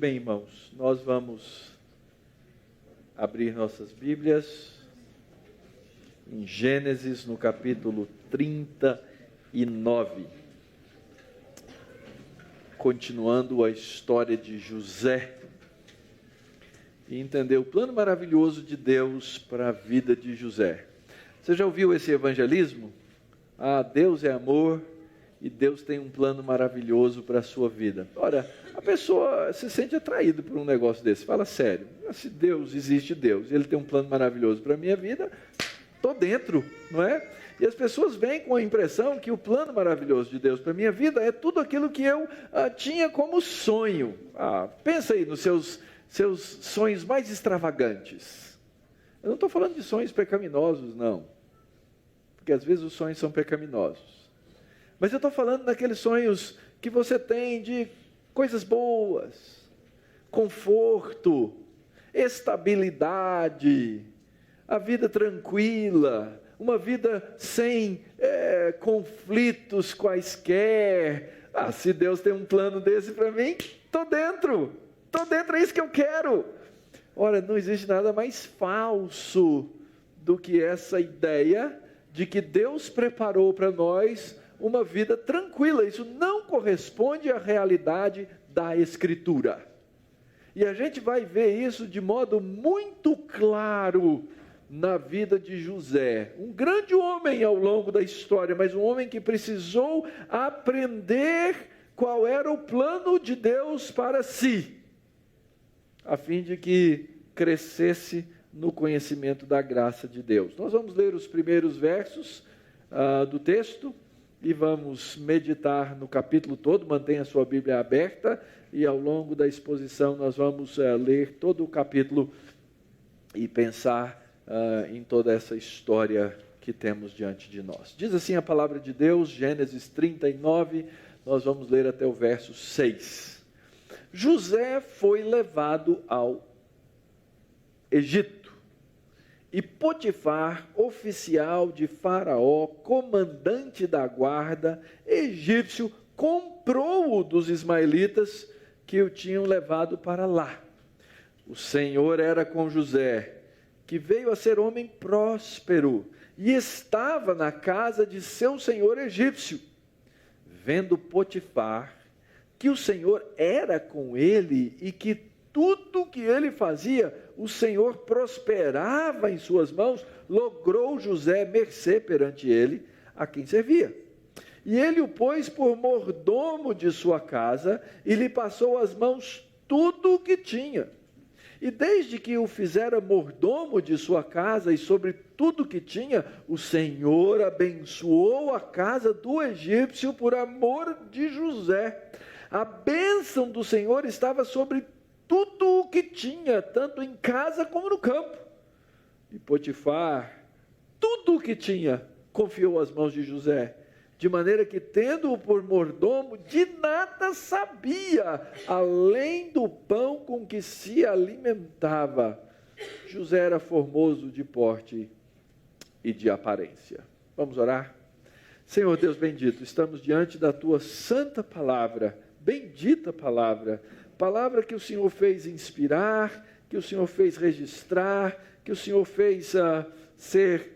bem, irmãos, nós vamos abrir nossas Bíblias em Gênesis, no capítulo 39. Continuando a história de José e entender o plano maravilhoso de Deus para a vida de José. Você já ouviu esse evangelismo? Deus é amor e Deus tem um plano maravilhoso para a sua vida. Ora, a pessoa se sente atraída por um negócio desse. Fala sério, se Deus existe, Ele tem um plano maravilhoso para a minha vida, estou dentro, não é? E as pessoas vêm com a impressão que o plano maravilhoso de Deus para a minha vida é tudo aquilo que eu tinha como sonho. Pensa aí nos seus sonhos mais extravagantes. Eu não estou falando de sonhos pecaminosos, não. Porque às vezes os sonhos são pecaminosos. Mas eu estou falando daqueles sonhos que você tem de coisas boas, conforto, estabilidade, a vida tranquila, uma vida sem conflitos quaisquer. Se Deus tem um plano desse para mim, estou dentro, é isso que eu quero. Ora, não existe nada mais falso do que essa ideia de que Deus preparou para nós uma vida tranquila. Isso não corresponde à realidade da Escritura. E a gente vai ver isso de modo muito claro na vida de José, um grande homem ao longo da história, mas um homem que precisou aprender qual era o plano de Deus para si, a fim de que crescesse no conhecimento da graça de Deus. Nós vamos ler os primeiros versos do texto e vamos meditar no capítulo todo. Mantenha a sua Bíblia aberta e ao longo da exposição nós vamos ler todo o capítulo e pensar em toda essa história que temos diante de nós. Diz assim a palavra de Deus, Gênesis 39, nós vamos ler até o verso 6. José foi levado ao Egito, e Potifar, oficial de Faraó, comandante da guarda egípcio, comprou-o dos ismaelitas que o tinham levado para lá. O Senhor era com José, que veio a ser homem próspero, e estava na casa de seu senhor egípcio. Vendo Potifar que o Senhor era com ele e que tudo que ele fazia, o Senhor prosperava em suas mãos, logrou José mercê perante ele, a quem servia. E ele o pôs por mordomo de sua casa, e lhe passou às mãos tudo o que tinha. E desde que o fizera mordomo de sua casa e sobre tudo o que tinha, o Senhor abençoou a casa do egípcio por amor de José. A bênção do Senhor estava sobre tudo o que tinha, tanto em casa como no campo. E Potifar, tudo o que tinha, confiou às mãos de José, de maneira que, tendo-o por mordomo, de nada sabia, além do pão com que se alimentava. José era formoso de porte e de aparência. Vamos orar? Senhor Deus bendito, estamos diante da Tua santa palavra, bendita palavra, palavra que o Senhor fez inspirar, que o Senhor fez registrar, que o Senhor fez ser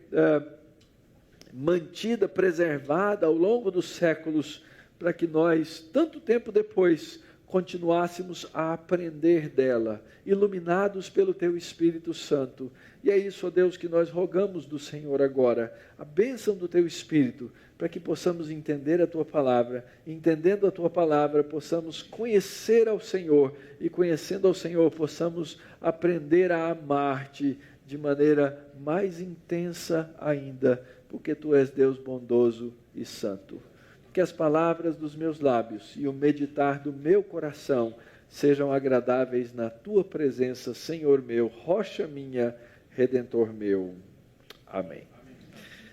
mantida, preservada ao longo dos séculos, para que nós, tanto tempo depois, continuássemos a aprender dela, iluminados pelo Teu Espírito Santo. E é isso, ó Deus, que nós rogamos do Senhor agora, a bênção do Teu Espírito, para que possamos entender a Tua palavra, entendendo a Tua palavra, possamos conhecer ao Senhor, e conhecendo ao Senhor, possamos aprender a amar-Te de maneira mais intensa ainda, porque Tu és Deus bondoso e santo. Que as palavras dos meus lábios e o meditar do meu coração sejam agradáveis na Tua presença, Senhor meu, rocha minha, Redentor meu. Amém.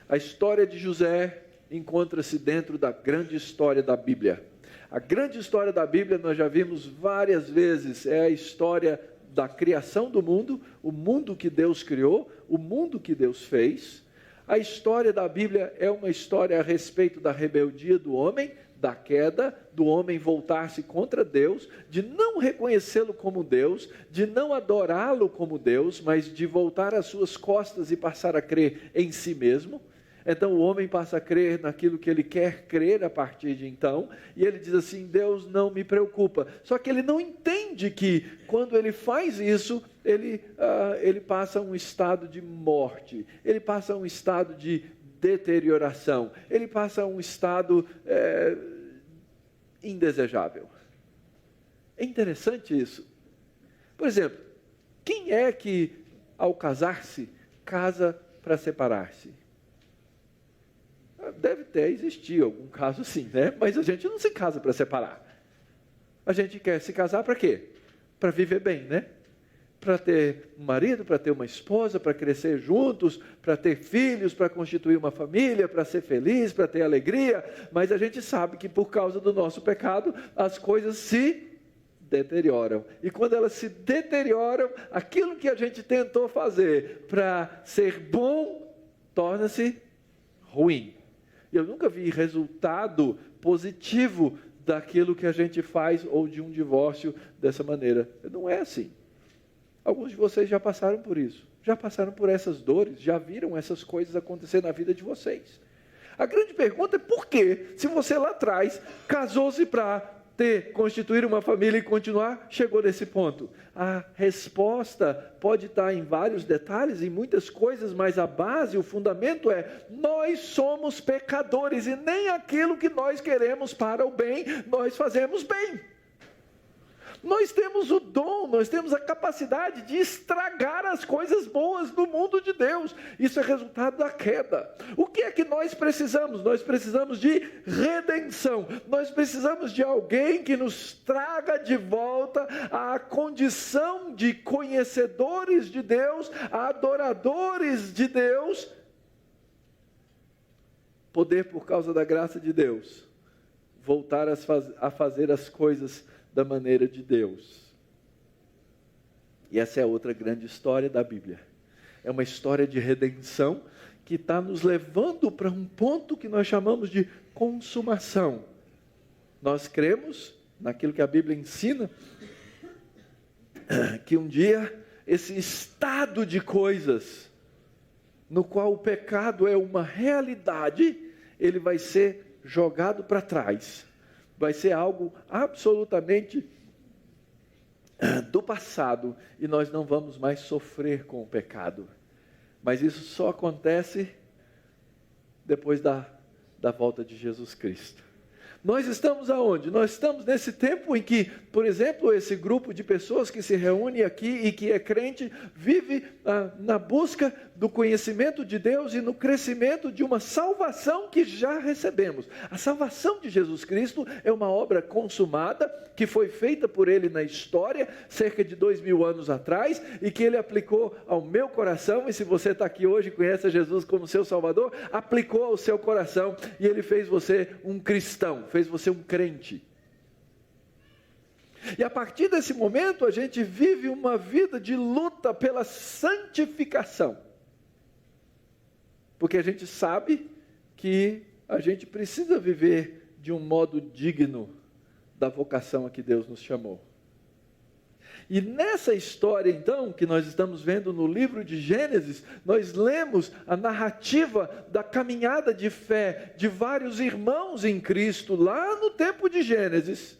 A história de José encontra-se dentro da grande história da Bíblia. A grande história da Bíblia nós já vimos várias vezes, é a história da criação do mundo, o mundo que Deus criou, o mundo que Deus fez. A história da Bíblia é uma história a respeito da rebeldia do homem, da queda, do homem voltar-se contra Deus, de não reconhecê-lo como Deus, de não adorá-lo como Deus, mas de voltar as suas costas e passar a crer em si mesmo. Então o homem passa a crer naquilo que ele quer crer a partir de então, e ele diz assim: Deus não me preocupa. Só que ele não entende que quando ele faz isso, ele passa a um estado de morte, ele passa a um estado de deterioração, ele passa a um estado indesejável. É interessante isso. Por exemplo, quem é que ao casar-se, casa para separar-se? Deve ter existido algum caso assim, né? Mas a gente não se casa para separar. A gente quer se casar para quê? Para viver bem, né? Para ter um marido, para ter uma esposa, para crescer juntos, para ter filhos, para constituir uma família, para ser feliz, para ter alegria. Mas a gente sabe que por causa do nosso pecado, as coisas se deterioram. E quando elas se deterioram, aquilo que a gente tentou fazer para ser bom, torna-se ruim. Eu nunca vi resultado positivo daquilo que a gente faz ou de um divórcio dessa maneira. Não é assim. Alguns de vocês já passaram por isso, já passaram por essas dores, já viram essas coisas acontecer na vida de vocês. A grande pergunta é por que, se você lá atrás casou-se para constituir uma família e continuar, chegou nesse ponto? A resposta pode estar em vários detalhes, em muitas coisas, mas a base, o fundamento é: nós somos pecadores e nem aquilo que nós queremos para o bem, nós fazemos bem. Nós temos o dom, nós temos a capacidade de estragar as coisas boas do mundo de Deus. Isso é resultado da queda. O que é que nós precisamos? Nós precisamos de redenção. Nós precisamos de alguém que nos traga de volta à condição de conhecedores de Deus, adoradores de Deus. Poder, por causa da graça de Deus, voltar a fazer as coisas da maneira de Deus. E essa é outra grande história da Bíblia. É uma história de redenção que está nos levando para um ponto que nós chamamos de consumação. Nós cremos naquilo que a Bíblia ensina, que um dia esse estado de coisas, no qual o pecado é uma realidade, ele vai ser jogado para trás. Vai ser algo absolutamente do passado, e nós não vamos mais sofrer com o pecado. Mas isso só acontece depois da volta de Jesus Cristo. Nós estamos aonde? Nós estamos nesse tempo em que, por exemplo, esse grupo de pessoas que se reúne aqui e que é crente, vive na busca do conhecimento de Deus e no crescimento de uma salvação que já recebemos. A salvação de Jesus Cristo é uma obra consumada, que foi feita por Ele na história, cerca de 2000 anos atrás, e que Ele aplicou ao meu coração. E se você está aqui hoje e conhece Jesus como seu Salvador, aplicou ao seu coração, e Ele fez você um cristão, fez você um crente. E a partir desse momento a gente vive uma vida de luta pela santificação, porque a gente sabe que a gente precisa viver de um modo digno da vocação a que Deus nos chamou. E nessa história, então, que nós estamos vendo no livro de Gênesis, nós lemos a narrativa da caminhada de fé de vários irmãos em Cristo, lá no tempo de Gênesis,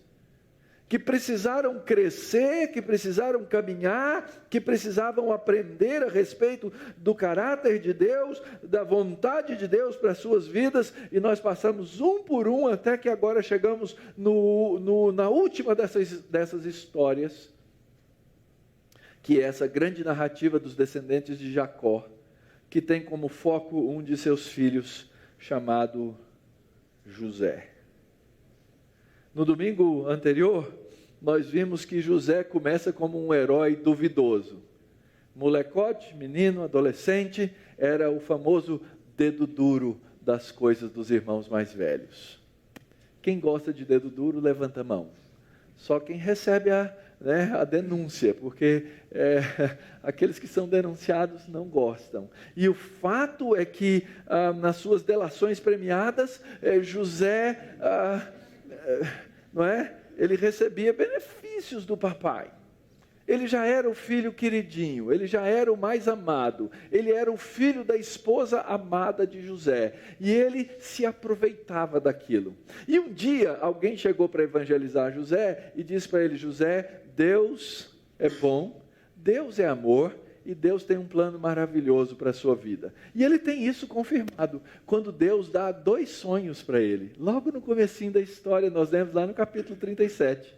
que precisaram crescer, que precisaram caminhar, que precisavam aprender a respeito do caráter de Deus, da vontade de Deus para as suas vidas, e nós passamos um por um, até que agora chegamos na última dessas histórias, que é essa grande narrativa dos descendentes de Jacó, que tem como foco um de seus filhos, chamado José. No domingo anterior, nós vimos que José começa como um herói duvidoso. Molecote, menino, adolescente, era o famoso dedo duro das coisas dos irmãos mais velhos. Quem gosta de dedo duro, levanta a mão. Só quem recebe a denúncia, porque aqueles que são denunciados não gostam. E o fato é que nas suas delações premiadas, José não é? Ele recebia benefícios do papai. Ele já era o filho queridinho, ele já era o mais amado, ele era o filho da esposa amada de José, e ele se aproveitava daquilo. E um dia alguém chegou para evangelizar José e disse para ele: José, Deus é bom, Deus é amor, e Deus tem um plano maravilhoso para a sua vida. E ele tem isso confirmado, quando Deus dá 2 sonhos para ele. Logo no comecinho da história, nós lemos lá no capítulo 37.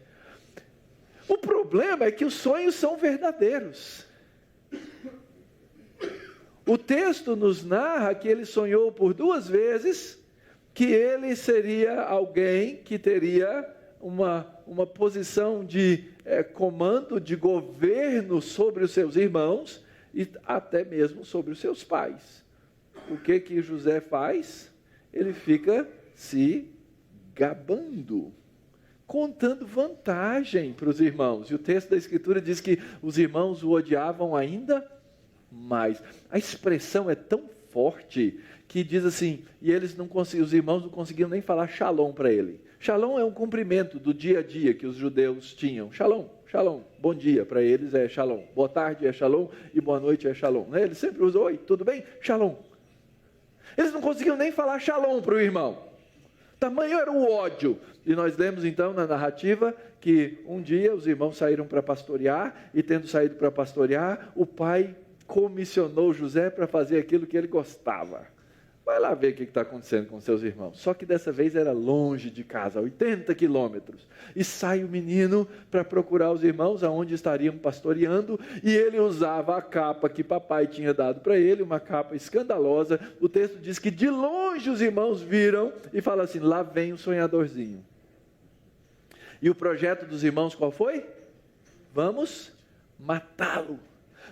O problema é que os sonhos são verdadeiros. O texto nos narra que ele sonhou por 2 vezes, que ele seria alguém que teria uma posição de comando, de governo sobre os seus irmãos e até mesmo sobre os seus pais. O que José faz? Ele fica se gabando, contando vantagem para os irmãos. E o texto da Escritura diz que os irmãos o odiavam ainda mais. A expressão é tão forte que diz assim, e os irmãos não conseguiam nem falar shalom para ele. Shalom é um cumprimento do dia a dia que os judeus tinham. Shalom, shalom, bom dia, para eles é shalom. Boa tarde é shalom e boa noite é shalom. Eles sempre usam, oi, tudo bem? Shalom. Eles não conseguiam nem falar shalom para o irmão. Tamanho era o ódio. E nós lemos então na narrativa que um dia os irmãos saíram para pastorear, e tendo saído para pastorear, o pai comissionou José para fazer aquilo que ele gostava. Vai lá ver o que está acontecendo com seus irmãos. Só que dessa vez era longe de casa, 80 quilômetros. E sai o menino para procurar os irmãos aonde estariam pastoreando, e ele usava a capa que papai tinha dado para ele, uma capa escandalosa. O texto diz que de longe os irmãos viram e falam assim: lá vem o sonhadorzinho. E o projeto dos irmãos qual foi? Vamos matá-lo.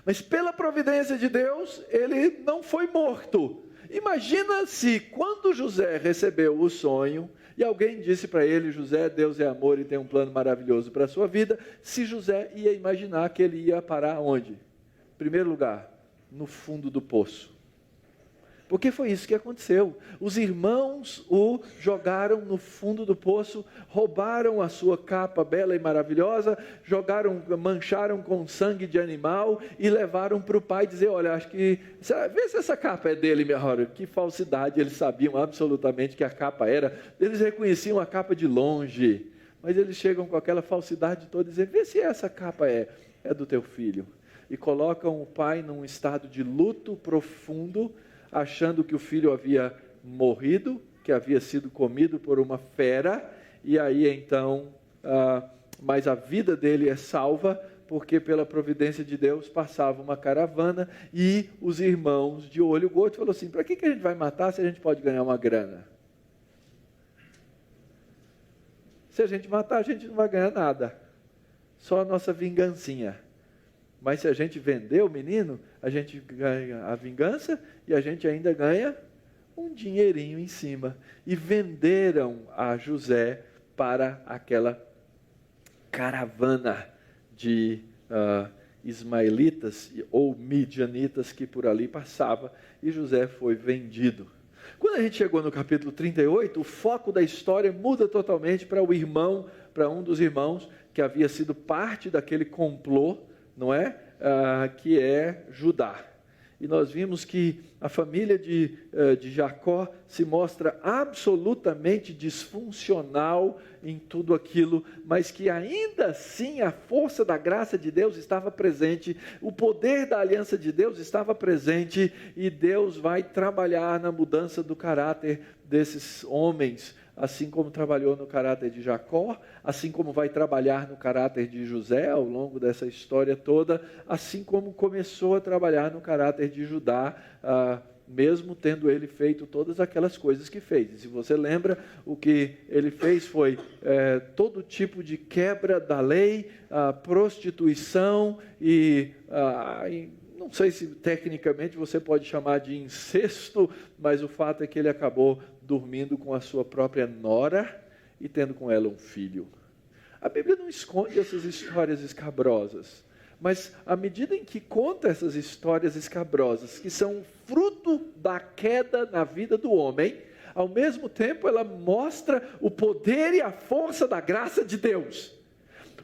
Mas pela providência de Deus, ele não foi morto. Imagina se quando José recebeu o sonho, e alguém disse para ele: José, Deus é amor e tem um plano maravilhoso para a sua vida, se José ia imaginar que ele ia parar onde? Em primeiro lugar, no fundo do poço. Porque foi isso que aconteceu. Os irmãos o jogaram no fundo do poço, roubaram a sua capa bela e maravilhosa, mancharam com sangue de animal e levaram para o pai dizer: olha, acho que, vê se essa capa é dele, minha hora. Que falsidade, eles sabiam absolutamente que a capa era. Eles reconheciam a capa de longe, mas eles chegam com aquela falsidade toda e dizem: vê se essa capa é do teu filho. E colocam o pai num estado de luto profundo, achando que o filho havia morrido, que havia sido comido por uma fera, e aí então, mas a vida dele é salva, porque pela providência de Deus passava uma caravana, e os irmãos de olho gordo falaram assim: para que a gente vai matar se a gente pode ganhar uma grana? Se a gente matar, a gente não vai ganhar nada, só a nossa vingancinha. Mas se a gente vender o menino, a gente ganha a vingança e a gente ainda ganha um dinheirinho em cima. E venderam a José para aquela caravana de ismaelitas ou midianitas que por ali passava, e José foi vendido. Quando a gente chegou no capítulo 38, o foco da história muda totalmente para um dos irmãos que havia sido parte daquele complô, não é? Que é Judá. E nós vimos que a família de Jacó se mostra absolutamente disfuncional em tudo aquilo, mas que ainda assim a força da graça de Deus estava presente, o poder da aliança de Deus estava presente, e Deus vai trabalhar na mudança do caráter desses homens, assim como trabalhou no caráter de Jacó, assim como vai trabalhar no caráter de José ao longo dessa história toda, assim como começou a trabalhar no caráter de Judá, mesmo tendo ele feito todas aquelas coisas que fez. E se você lembra, o que ele fez foi todo tipo de quebra da lei, prostituição e não sei se tecnicamente você pode chamar de incesto, mas o fato é que ele acabou dormindo com a sua própria nora e tendo com ela um filho. A Bíblia não esconde essas histórias escabrosas, mas à medida em que conta essas histórias escabrosas, que são fruto da queda na vida do homem, ao mesmo tempo ela mostra o poder e a força da graça de Deus.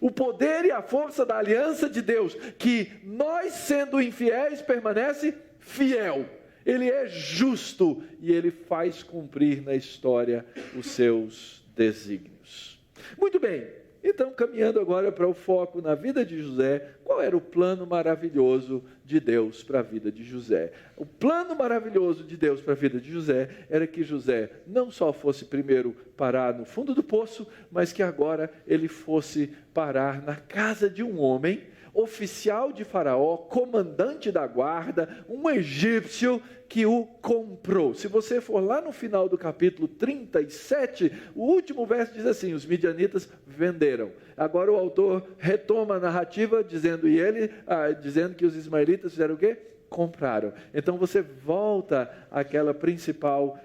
O poder e a força da aliança de Deus, que nós sendo infiéis permanece fiel. Ele é justo e ele faz cumprir na história os seus desígnios. Muito bem, então caminhando agora para o foco na vida de José, qual era o plano maravilhoso de Deus para a vida de José? O plano maravilhoso de Deus para a vida de José era que José não só fosse primeiro parar no fundo do poço, mas que agora ele fosse parar na casa de um homem, oficial de Faraó, comandante da guarda, um egípcio que o comprou. Se você for lá no final do capítulo 37, o último verso diz assim: os midianitas venderam. Agora o autor retoma a narrativa dizendo que os ismaelitas fizeram o quê? Compraram. Então você volta àquela principal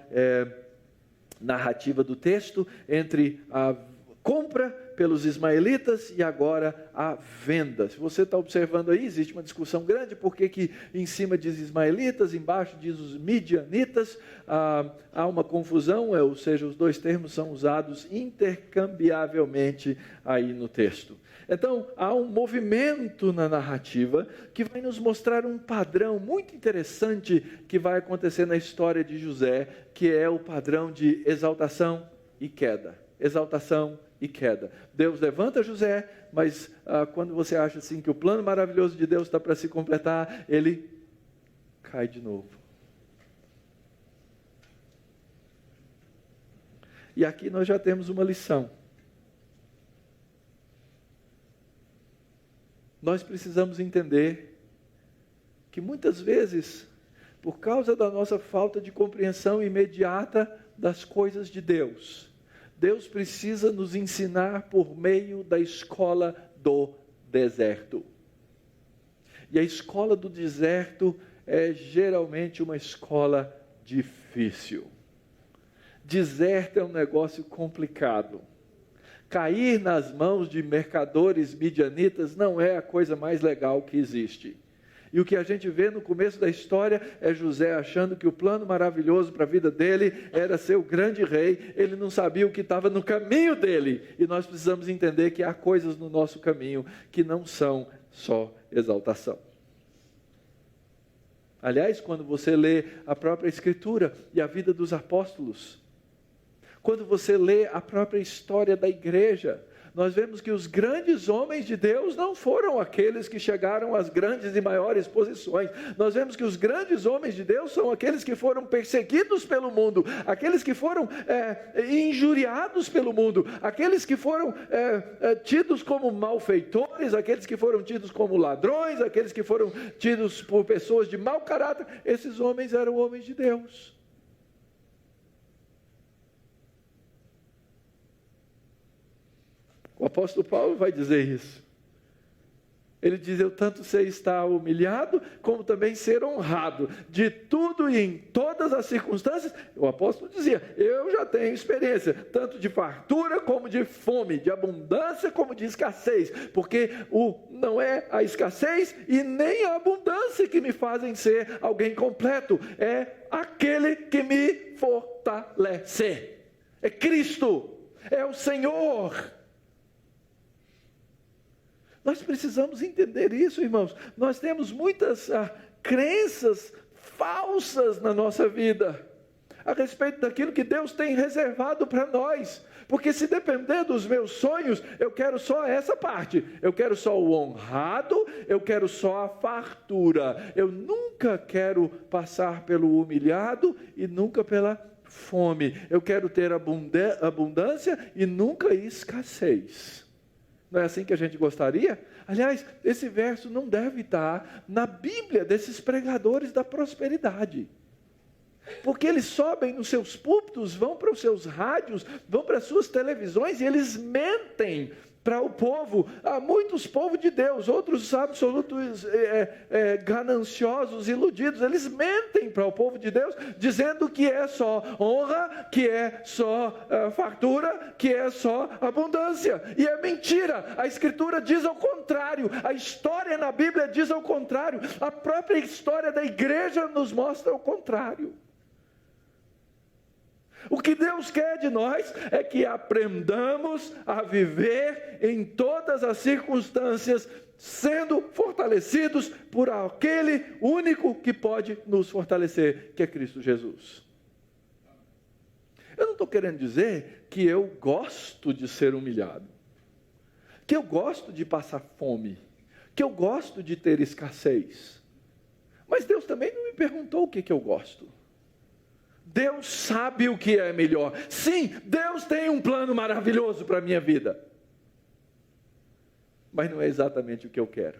narrativa do texto entre a compra pelos ismaelitas e agora a venda. Se você está observando aí, existe uma discussão grande, porque que em cima diz ismaelitas, embaixo diz os midianitas, há uma confusão, ou seja, os dois termos são usados intercambiavelmente aí no texto. Então, há um movimento na narrativa que vai nos mostrar um padrão muito interessante que vai acontecer na história de José, que é o padrão de exaltação e queda. Exaltação e queda. Deus levanta José, mas quando você acha assim que o plano maravilhoso de Deus está para se completar, ele cai de novo. E aqui nós já temos uma lição. Nós precisamos entender que muitas vezes, por causa da nossa falta de compreensão imediata das coisas de Deus, Deus precisa nos ensinar por meio da escola do deserto. E a escola do deserto é geralmente uma escola difícil. Deserto é um negócio complicado. Cair nas mãos de mercadores midianitas não é a coisa mais legal que existe. E o que a gente vê no começo da história é José achando que o plano maravilhoso para a vida dele era ser o grande rei. Ele não sabia o que estava no caminho dele. E nós precisamos entender que há coisas no nosso caminho que não são só exaltação. Aliás, quando você lê a própria Escritura e a vida dos apóstolos, quando você lê a própria história da igreja, nós vemos que os grandes homens de Deus não foram aqueles que chegaram às grandes e maiores posições. Nós vemos que os grandes homens de Deus são aqueles que foram perseguidos pelo mundo, aqueles que foram injuriados pelo mundo, aqueles que foram tidos como malfeitores, aqueles que foram tidos como ladrões, aqueles que foram tidos por pessoas de mau caráter. Esses homens eram homens de Deus. O apóstolo Paulo vai dizer isso. Ele diz: eu tanto sei estar humilhado, como também ser honrado. De tudo e em todas as circunstâncias, o apóstolo dizia, eu já tenho experiência, tanto de fartura como de fome, de abundância como de escassez. Porque não é a escassez e nem a abundância que me fazem ser alguém completo. É aquele que me fortalece. É Cristo, é o Senhor. Nós precisamos entender isso, irmãos. Nós temos muitas crenças falsas na nossa vida, a respeito daquilo que Deus tem reservado para nós. Porque se depender dos meus sonhos, eu quero só essa parte. Eu quero só o honrado, eu quero só a fartura. Eu nunca quero passar pelo humilhado e nunca pela fome. Eu quero ter abundância e nunca escassez. Não é assim que a gente gostaria? Aliás, esse verso não deve estar na Bíblia desses pregadores da prosperidade. Porque eles sobem nos seus púlpitos, vão para os seus rádios, vão para as suas televisões e eles mentem para o povo. Há muitos povos de Deus, outros absolutos gananciosos, iludidos. Eles mentem para o povo de Deus, dizendo que é só honra, que é só fartura, que é só abundância. E é mentira. A Escritura diz ao contrário. A história na Bíblia diz ao contrário. A própria história da igreja nos mostra o contrário. O que Deus quer de nós é que aprendamos a viver em todas as circunstâncias, sendo fortalecidos por aquele único que pode nos fortalecer, que é Cristo Jesus. Eu não estou querendo dizer que eu gosto de ser humilhado, que eu gosto de passar fome, que eu gosto de ter escassez. Mas Deus também não me perguntou o que eu gosto. Deus sabe o que é melhor. Sim, Deus tem um plano maravilhoso para a minha vida. Mas não é exatamente o que eu quero.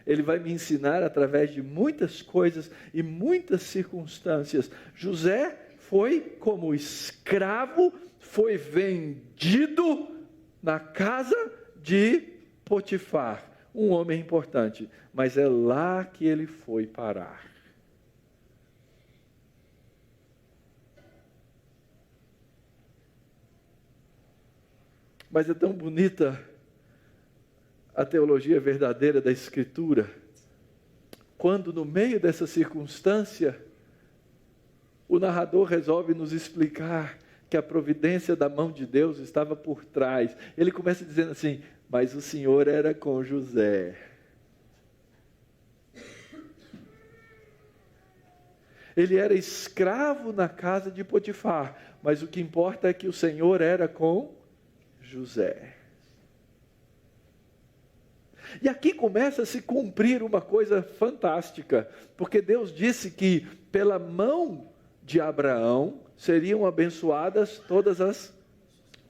Ele vai me ensinar através de muitas coisas e muitas circunstâncias. José foi como escravo, foi vendido na casa de Potifar, um homem importante. Mas é lá que ele foi parar. Mas é tão bonita a teologia verdadeira da Escritura, quando no meio dessa circunstância, o narrador resolve nos explicar que a providência da mão de Deus estava por trás. Ele começa dizendo assim: mas o Senhor era com José. Ele era escravo na casa de Potifar, mas o que importa é que o Senhor era com José. E aqui começa a se cumprir uma coisa fantástica, porque Deus disse que pela mão de Abraão seriam abençoadas todas as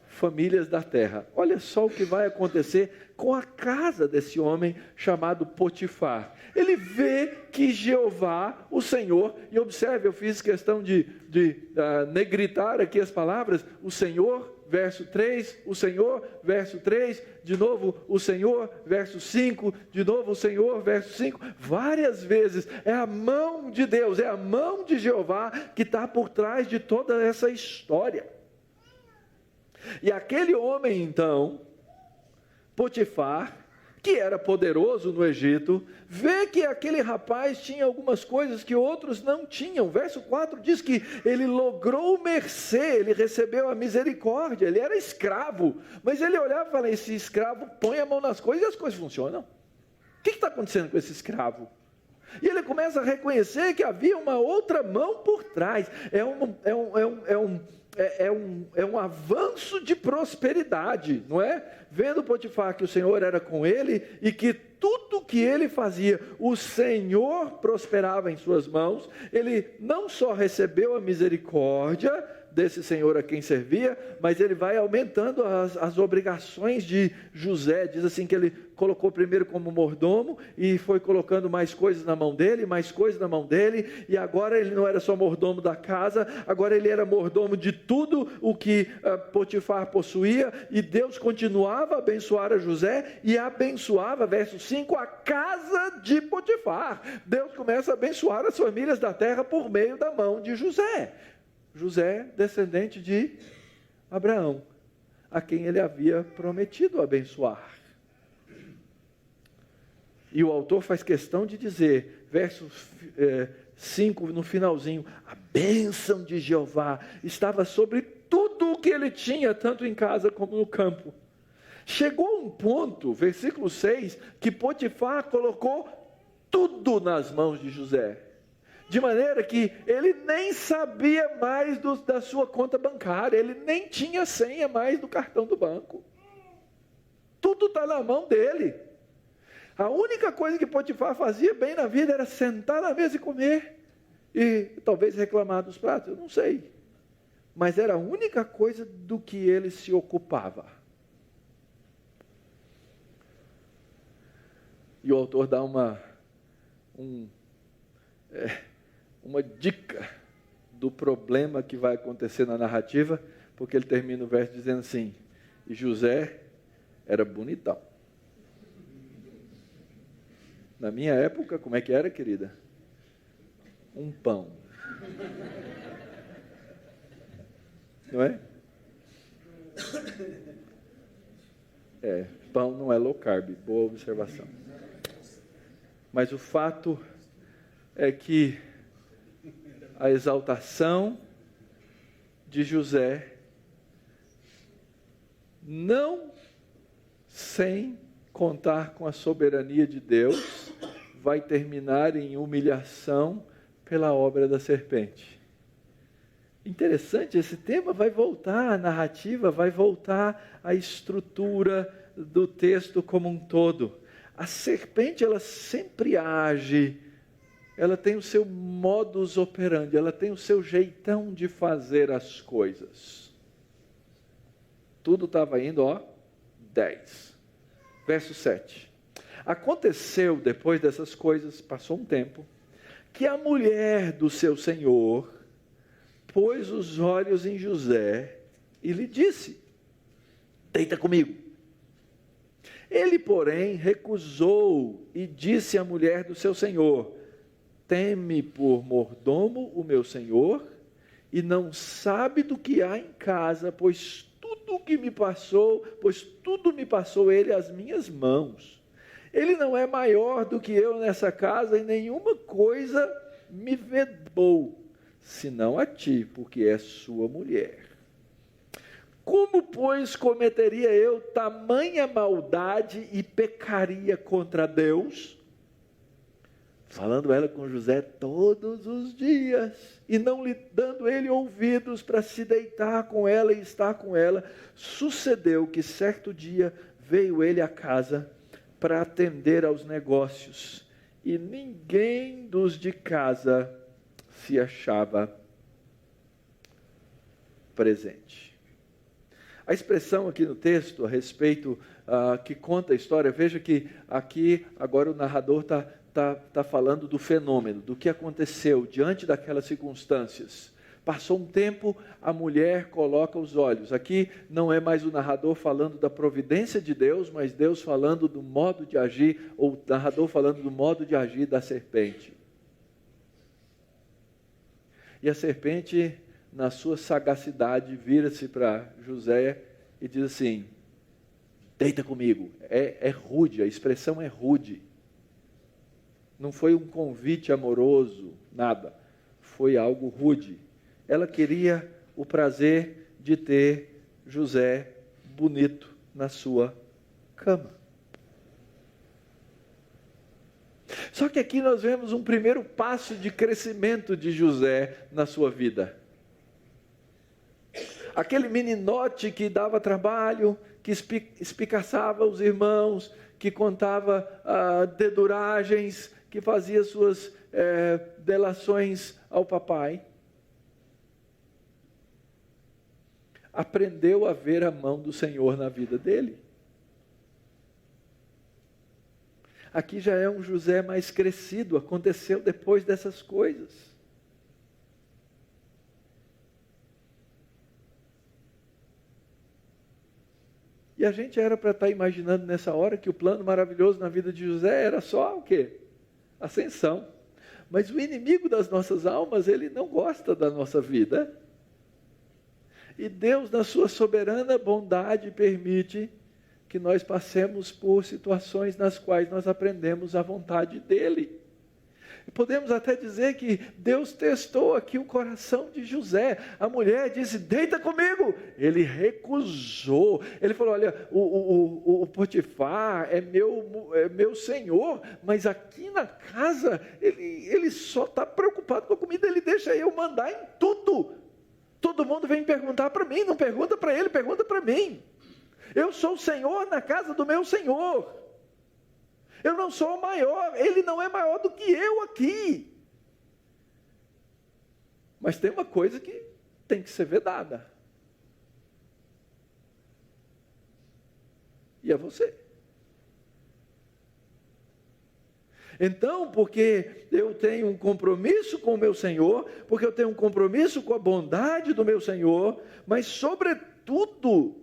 famílias da terra. Olha só o que vai acontecer com a casa desse homem chamado Potifar. Ele vê que Jeová, o Senhor, e observe, eu fiz questão de negritar aqui as palavras, o Senhor, verso 3, o Senhor, verso 3, de novo o Senhor, verso 5, de novo o Senhor, verso 5, várias vezes. É a mão de Deus, é a mão de Jeová que está por trás de toda essa história. E aquele homem então, Potifar, que era poderoso no Egito, vê que aquele rapaz tinha algumas coisas que outros não tinham. Verso 4 diz que ele logrou mercê, ele recebeu a misericórdia, ele era escravo, mas ele olhava e falava: esse escravo põe a mão nas coisas e as coisas funcionam. O que está acontecendo com esse escravo? E ele começa a reconhecer que havia uma outra mão por trás. É um avanço de prosperidade, não é? Vendo Potifar que o Senhor era com ele e que tudo que ele fazia, o Senhor prosperava em suas mãos. Ele não só recebeu a misericórdia desse Senhor a quem servia, mas ele vai aumentando as obrigações de José. Diz assim que ele colocou primeiro como mordomo e foi colocando mais coisas na mão dele, mais coisas na mão dele, e agora ele não era só mordomo da casa, agora ele era mordomo de tudo o que Potifar possuía, e Deus continuava a abençoar a José, e abençoava, verso 5, a casa de Potifar. Deus começa a abençoar as famílias da terra por meio da mão de José. José, descendente de Abraão, a quem ele havia prometido abençoar. E o autor faz questão de dizer, verso 5, no finalzinho: a bênção de Jeová estava sobre tudo o que ele tinha, tanto em casa como no campo. Chegou um ponto, versículo 6, que Potifar colocou tudo nas mãos de José. De maneira que ele nem sabia mais da sua conta bancária, ele nem tinha senha mais do cartão do banco. Tudo está na mão dele. A única coisa que Potifar fazia bem na vida era sentar na mesa e comer. E talvez reclamar dos pratos, eu não sei. Mas era a única coisa do que ele se ocupava. E o autor dá uma dica do problema que vai acontecer na narrativa, porque ele termina o verso dizendo assim: e José era bonitão. Na minha época, como é que era, querida? Um pão. Não é? Pão não é low carb, boa observação. Mas o fato é que a exaltação de José, não sem contar com a soberania de Deus, vai terminar em humilhação pela obra da serpente. Interessante, esse tema vai voltar, a narrativa vai voltar à estrutura do texto como um todo. A serpente, ela sempre age, ela tem o seu modus operandi, ela tem o seu jeitão de fazer as coisas. Tudo estava indo, 10. Verso 7. Aconteceu, depois dessas coisas, passou um tempo, que a mulher do seu senhor pôs os olhos em José e lhe disse: deita comigo. Ele, porém, recusou e disse à mulher do seu senhor: teme por mordomo o meu senhor e não sabe do que há em casa, pois tudo me passou ele às minhas mãos. Ele não é maior do que eu nessa casa e nenhuma coisa me vedou, senão a ti, porque é sua mulher. Como, pois, cometeria eu tamanha maldade e pecaria contra Deus? Falando ela com José todos os dias, e não lhe dando ele ouvidos para se deitar com ela e estar com ela, sucedeu que certo dia veio ele à casa para atender aos negócios, e ninguém dos de casa se achava presente. A expressão aqui no texto, a respeito, que conta a história, veja que aqui agora o narrador está falando do fenômeno, do que aconteceu diante daquelas circunstâncias. Passou um tempo, a mulher coloca os olhos. Aqui não é mais o narrador falando da providência de Deus, mas Deus falando do modo de agir, ou o narrador falando do modo de agir da serpente. E a serpente, na sua sagacidade, vira-se para José e diz assim: deita comigo. É rude, a expressão é rude. Não foi um convite amoroso, nada. Foi algo rude. Ela queria o prazer de ter José bonito na sua cama. Só que aqui nós vemos um primeiro passo de crescimento de José na sua vida. Aquele meninote que dava trabalho, que espicaçava os irmãos, que contava deduragens, que fazia suas delações ao papai, aprendeu a ver a mão do Senhor na vida dele. Aqui já é um José mais crescido, aconteceu depois dessas coisas. E a gente era para estar imaginando nessa hora que o plano maravilhoso na vida de José era só o quê? Ascensão. Mas o inimigo das nossas almas, ele não gosta da nossa vida. E Deus, na sua soberana bondade, permite que nós passemos por situações nas quais nós aprendemos a vontade dele. E podemos até dizer que Deus testou aqui o coração de José. A mulher disse: deita comigo. Ele recusou. Ele falou: olha, o Potifar é meu senhor, mas aqui na casa ele só está preocupado com a comida, ele deixa eu mandar em tudo. Todo mundo vem perguntar para mim, não pergunta para ele, pergunta para mim. Eu sou o Senhor na casa do meu Senhor. Eu não sou o maior, ele não é maior do que eu aqui. Mas tem uma coisa que tem que ser vedada. E é você. Então, porque eu tenho um compromisso com o meu Senhor, porque eu tenho um compromisso com a bondade do meu Senhor, mas sobretudo,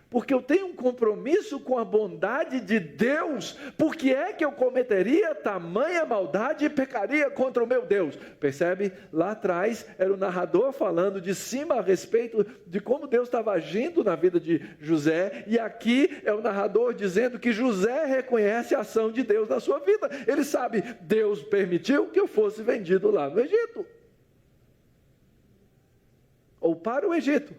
porque eu tenho um compromisso com a bondade de Deus, por que é que eu cometeria tamanha maldade e pecaria contra o meu Deus? Percebe? Lá atrás era o narrador falando de cima a respeito de como Deus estava agindo na vida de José, e aqui é o narrador dizendo que José reconhece a ação de Deus na sua vida. Ele sabe, Deus permitiu que eu fosse vendido lá no Egito. ou para o Egito.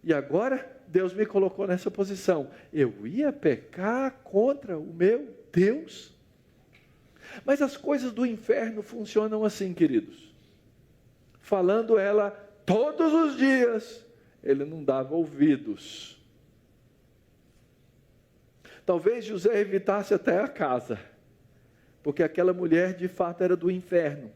E agora Deus me colocou nessa posição. Eu ia pecar contra o meu Deus? Mas as coisas do inferno funcionam assim, queridos. Falando ela todos os dias, ele não dava ouvidos. Talvez José evitasse até a casa, porque aquela mulher de fato era do inferno.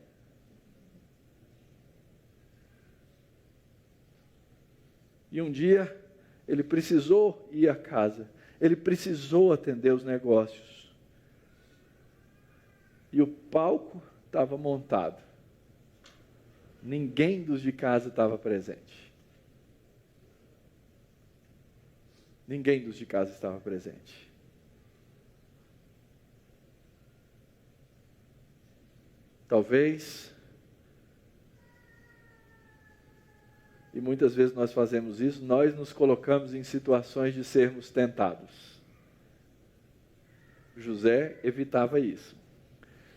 E um dia ele precisou ir à casa, ele precisou atender os negócios. E o palco estava montado. Ninguém dos de casa estava presente. Ninguém dos de casa estava presente. Talvez, e muitas vezes nós fazemos isso, nós nos colocamos em situações de sermos tentados. José evitava isso,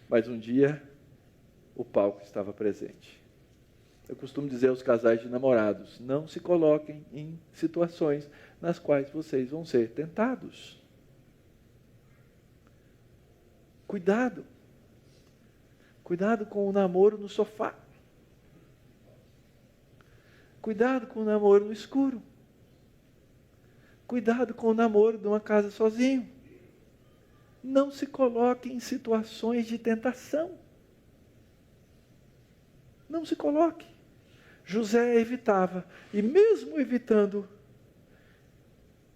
mas um dia o palco estava presente. Eu costumo dizer aos casais de namorados, não se coloquem em situações nas quais vocês vão ser tentados. Cuidado. Cuidado com o namoro no sofá. Cuidado com o namoro no escuro. Cuidado com o namoro de uma casa sozinho. Não se coloque em situações de tentação. Não se coloque. José evitava, e mesmo evitando,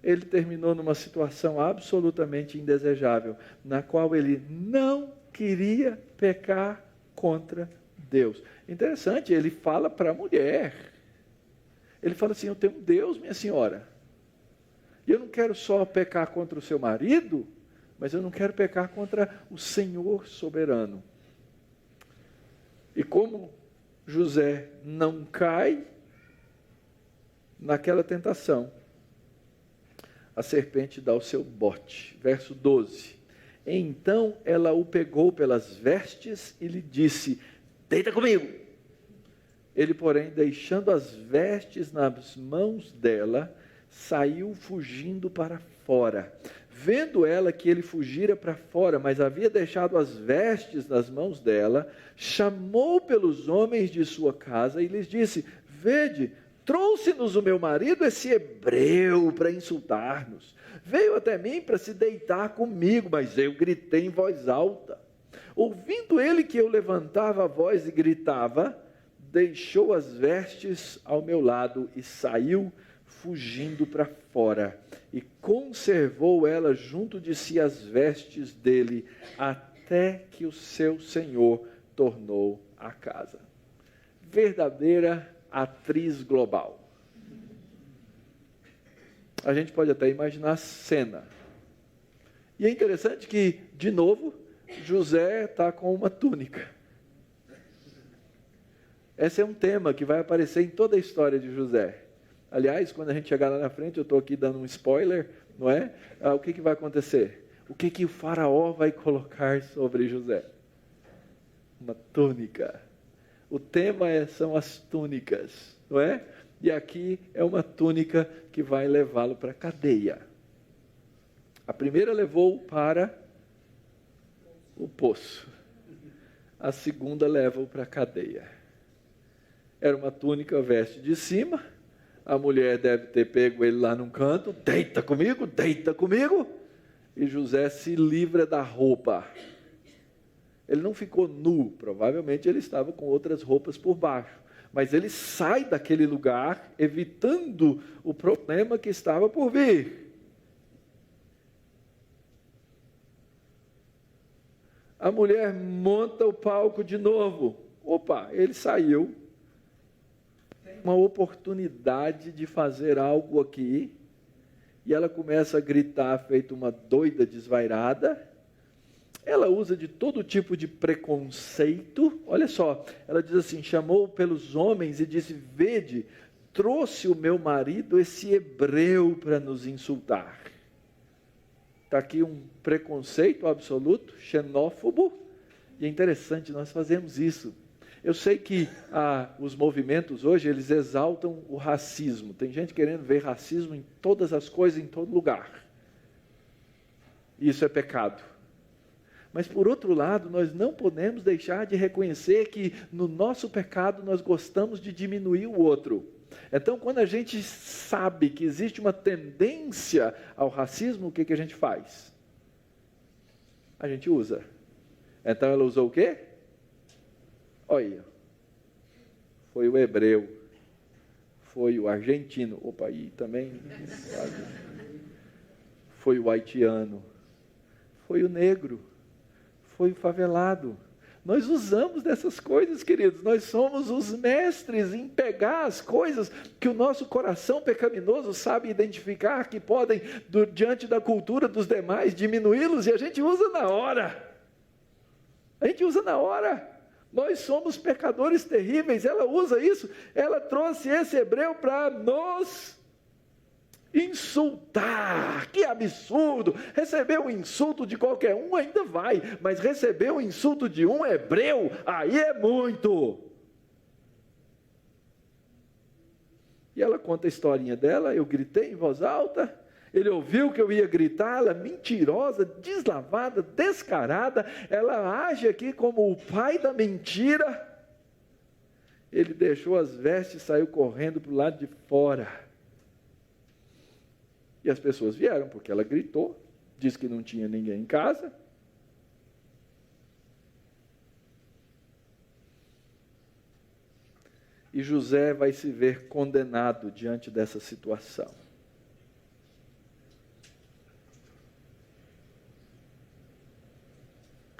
ele terminou numa situação absolutamente indesejável, na qual ele não queria pecar contra Deus. Interessante, ele fala para a mulher. Ele fala assim, eu tenho um Deus, minha senhora. E eu não quero só pecar contra o seu marido, mas eu não quero pecar contra o Senhor soberano. E como José não cai naquela tentação, a serpente dá o seu bote. Verso 12. Então ela o pegou pelas vestes e lhe disse, deita comigo. Ele, porém, deixando as vestes nas mãos dela, saiu fugindo para fora. Vendo ela que ele fugira para fora, mas havia deixado as vestes nas mãos dela, chamou pelos homens de sua casa e lhes disse, vede, trouxe-nos o meu marido, esse hebreu, para insultar-nos. Veio até mim para se deitar comigo, mas eu gritei em voz alta. Ouvindo ele que eu levantava a voz e gritava, deixou as vestes ao meu lado e saiu fugindo para fora. E conservou ela junto de si as vestes dele, até que o seu senhor tornou a casa. Verdadeira atriz global. A gente pode até imaginar a cena. E é interessante que, de novo, José está com uma túnica. Esse é um tema que vai aparecer em toda a história de José. Aliás, quando a gente chegar lá na frente, eu estou aqui dando um spoiler, não é? O que vai acontecer? O que o faraó vai colocar sobre José? Uma túnica. O tema são as túnicas, não é? E aqui é uma túnica que vai levá-lo para a cadeia. A primeira levou para o poço. A segunda leva-o para a cadeia. Era uma túnica, veste de cima. A mulher deve ter pego ele lá num canto. Deita comigo, deita comigo. E José se livra da roupa. Ele não ficou nu. Provavelmente ele estava com outras roupas por baixo. Mas ele sai daquele lugar, evitando o problema que estava por vir. A mulher monta o palco de novo. Opa, ele saiu. Tem uma oportunidade de fazer algo aqui. E ela começa a gritar, feito uma doida desvairada. Ela usa de todo tipo de preconceito. Olha só, ela diz assim, chamou pelos homens e disse, vede, trouxe o meu marido esse hebreu para nos insultar. Está aqui um preconceito absoluto, xenófobo, e é interessante, nós fazemos isso. Eu sei que os movimentos hoje, eles exaltam o racismo. Tem gente querendo ver racismo em todas as coisas, em todo lugar. Isso é pecado. Mas, por outro lado, nós não podemos deixar de reconhecer que no nosso pecado nós gostamos de diminuir o outro. Então, quando a gente sabe que existe uma tendência ao racismo, o que a gente faz? A gente usa. Então, ela usou o quê? Olha, foi o hebreu, foi o argentino, opa, aí também, foi o haitiano, foi o negro, foi o favelado. Nós usamos dessas coisas, queridos, nós somos os mestres em pegar as coisas que o nosso coração pecaminoso sabe identificar, que podem, diante da cultura dos demais, diminuí-los, e a gente usa na hora. A gente usa na hora. Nós somos pecadores terríveis. Ela usa isso. Ela trouxe esse hebreu para nos insultar. Que absurdo! Receber um insulto de qualquer um ainda vai, mas receber um insulto de um hebreu, aí é muito. E ela conta a historinha dela. Eu gritei em voz alta. Ele ouviu que eu ia gritar. Ela, mentirosa, deslavada, descarada, ela age aqui como o pai da mentira. Ele deixou as vestes e saiu correndo para o lado de fora. E as pessoas vieram, porque ela gritou, disse que não tinha ninguém em casa. E José vai se ver condenado diante dessa situação.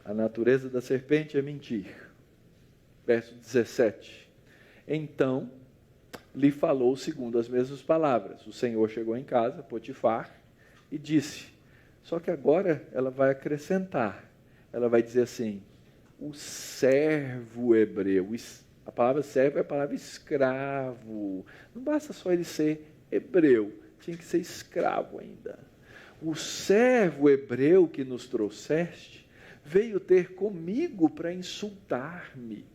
A natureza da serpente é mentir. Verso 17. Então, lhe falou segundo as mesmas palavras. O Senhor chegou em casa, Potifar, e disse. Só que agora ela vai acrescentar. Ela vai dizer assim, o servo hebreu. A palavra servo é a palavra escravo. Não basta só ele ser hebreu, tinha que ser escravo ainda. O servo hebreu que nos trouxeste, veio ter comigo para insultar-me.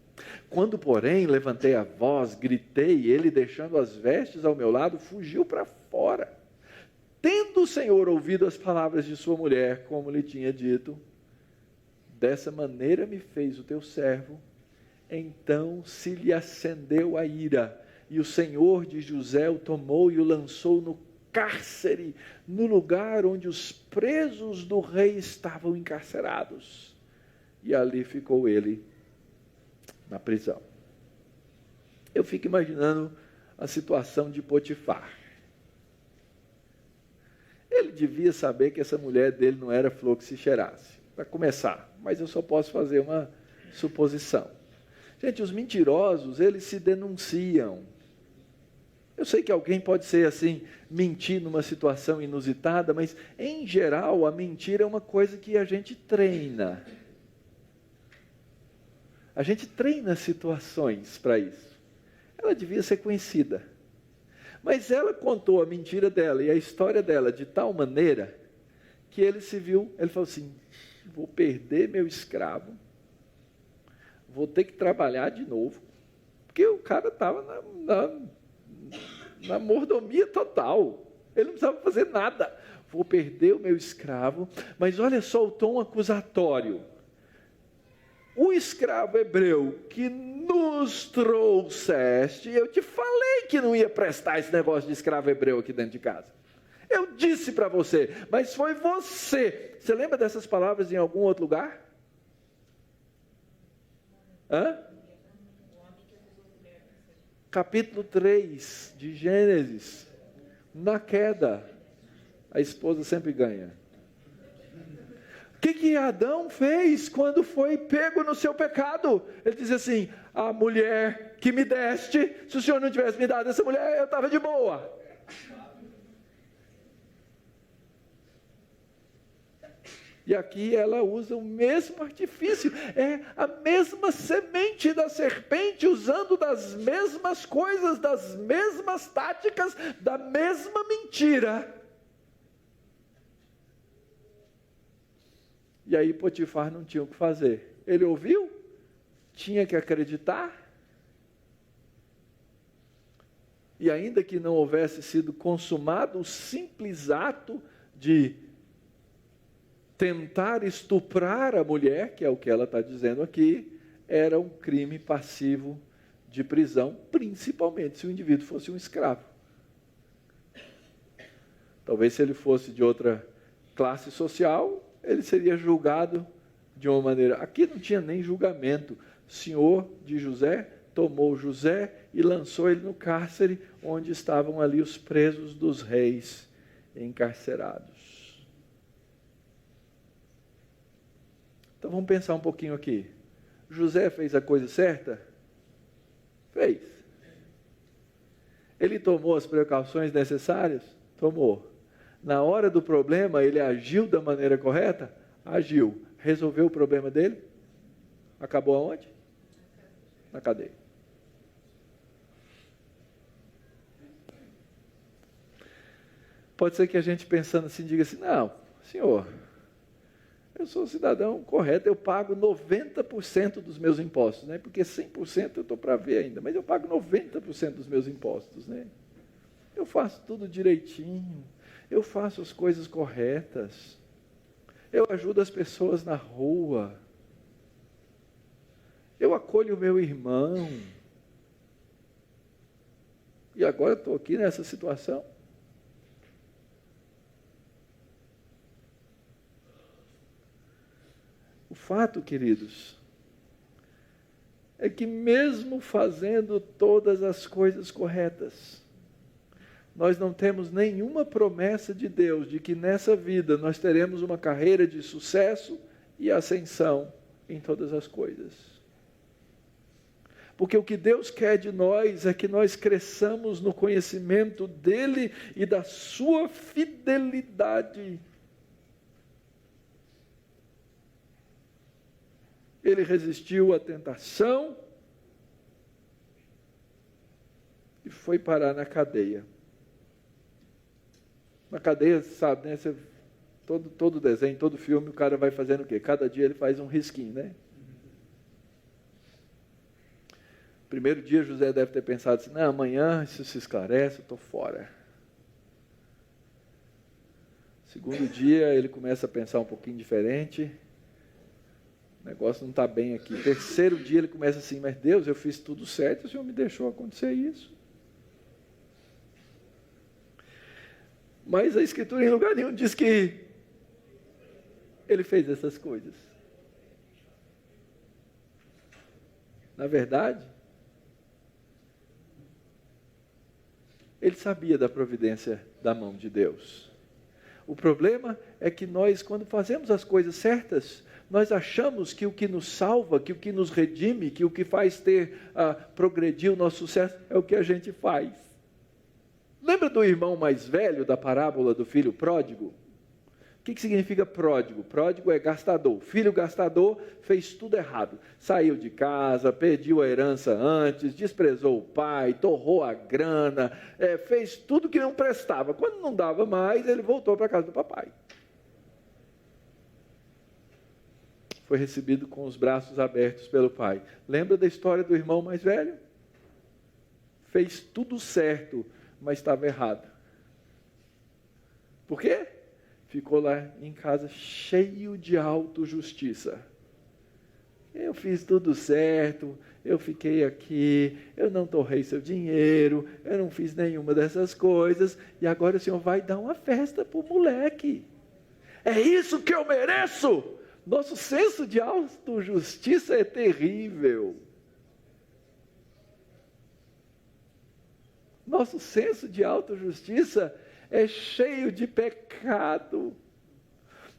Quando, porém, levantei a voz, gritei, ele, deixando as vestes ao meu lado, fugiu para fora. Tendo o Senhor ouvido as palavras de sua mulher, como lhe tinha dito, dessa maneira me fez o teu servo. Então se lhe acendeu a ira, e o Senhor de José o tomou e o lançou no cárcere, no lugar onde os presos do rei estavam encarcerados. E ali ficou ele na prisão. Eu fico imaginando a situação de Potifar. Ele devia saber que essa mulher dele não era flor que se cheirasse, para começar, mas eu só posso fazer uma suposição. Gente, os mentirosos, eles se denunciam. Eu sei que alguém pode ser assim, mentir numa situação inusitada, mas em geral a mentira é uma coisa que a gente treina. A gente treina situações para isso. Ela devia ser conhecida. Mas ela contou a mentira dela e a história dela de tal maneira que ele se viu, ele falou assim, vou perder meu escravo, vou ter que trabalhar de novo, porque o cara estava na mordomia total, ele não precisava fazer nada, vou perder o meu escravo, mas olha só o tom acusatório, o escravo hebreu que nos trouxeste, eu te falei que não ia prestar esse negócio de escravo hebreu aqui dentro de casa, eu disse para você, mas foi você lembra dessas palavras em algum outro lugar? Capítulo 3 de Gênesis, na queda, a esposa sempre ganha. O que Adão fez quando foi pego no seu pecado? Ele diz assim, a mulher que me deste, se o Senhor não tivesse me dado essa mulher, eu estava de boa. E aqui ela usa o mesmo artifício, é a mesma semente da serpente, usando das mesmas coisas, das mesmas táticas, da mesma mentira. E aí Potifar não tinha o que fazer. Ele ouviu, tinha que acreditar. E ainda que não houvesse sido consumado o simples ato de tentar estuprar a mulher, que é o que ela está dizendo aqui, era um crime passivo de prisão, principalmente se o indivíduo fosse um escravo. Talvez se ele fosse de outra classe social, ele seria julgado de uma maneira... Aqui não tinha nem julgamento. O senhor de José tomou José e lançou ele no cárcere, onde estavam ali os presos dos reis encarcerados. Então vamos pensar um pouquinho aqui. José fez a coisa certa? Fez. Ele tomou as precauções necessárias? Tomou. Na hora do problema, ele agiu da maneira correta? Agiu. Resolveu o problema dele? Acabou aonde? Na cadeia. Pode ser que a gente pensando assim, diga assim, não, senhor, eu sou cidadão correto, eu pago 90% dos meus impostos, né? Porque 100% eu estou para ver ainda, mas eu pago 90% dos meus impostos, né? Eu faço tudo direitinho, eu faço as coisas corretas, eu ajudo as pessoas na rua, eu acolho o meu irmão, e agora estou aqui nessa situação. O fato, queridos, é que mesmo fazendo todas as coisas corretas, nós não temos nenhuma promessa de Deus de que nessa vida nós teremos uma carreira de sucesso e ascensão em todas as coisas. Porque o que Deus quer de nós é que nós cresçamos no conhecimento dEle e da sua fidelidade. Ele resistiu à tentação e foi parar na cadeia. Na cadeia, sabe, né? Todo desenho, todo filme, o cara vai fazendo o quê? Cada dia ele faz um risquinho, né? Primeiro dia José deve ter pensado assim, não, amanhã isso se esclarece, eu estou fora. Segundo dia ele começa a pensar um pouquinho diferente. O negócio não está bem aqui. Terceiro dia ele começa assim, mas Deus, eu fiz tudo certo, o Senhor me deixou acontecer isso. Mas a Escritura em lugar nenhum diz que ele fez essas coisas. Na verdade, ele sabia da providência da mão de Deus. O problema é que nós, quando fazemos as coisas certas, nós achamos que o que nos salva, que o que nos redime, que o que faz progredir o nosso sucesso é o que a gente faz. Lembra do irmão mais velho da parábola do filho pródigo? O que significa pródigo? Pródigo é gastador. Filho gastador fez tudo errado. Saiu de casa, pediu a herança antes, desprezou o pai, torrou a grana, fez tudo que não prestava. Quando não dava mais, ele voltou para a casa do papai. Foi recebido com os braços abertos pelo pai. Lembra da história do irmão mais velho? Fez tudo certo, mas estava errado. Por quê? Ficou lá em casa cheio de autojustiça. Eu fiz tudo certo, eu fiquei aqui, eu não torrei seu dinheiro, eu não fiz nenhuma dessas coisas, e agora o Senhor vai dar uma festa para o moleque. É isso que eu mereço! Nosso senso de autojustiça é terrível. Nosso senso de autojustiça é cheio de pecado,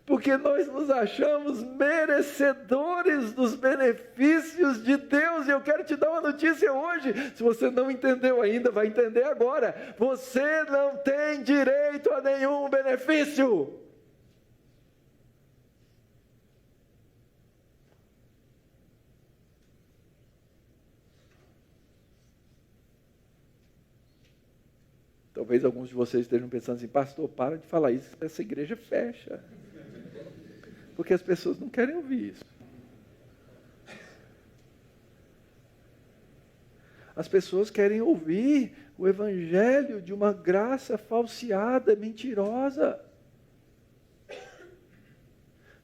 porque nós nos achamos merecedores dos benefícios de Deus, e eu quero te dar uma notícia hoje, se você não entendeu ainda, vai entender agora, você não tem direito a nenhum benefício. Talvez alguns de vocês estejam pensando assim, pastor, para de falar isso, essa igreja fecha. Porque as pessoas não querem ouvir isso. As pessoas querem ouvir o evangelho de uma graça falseada, mentirosa.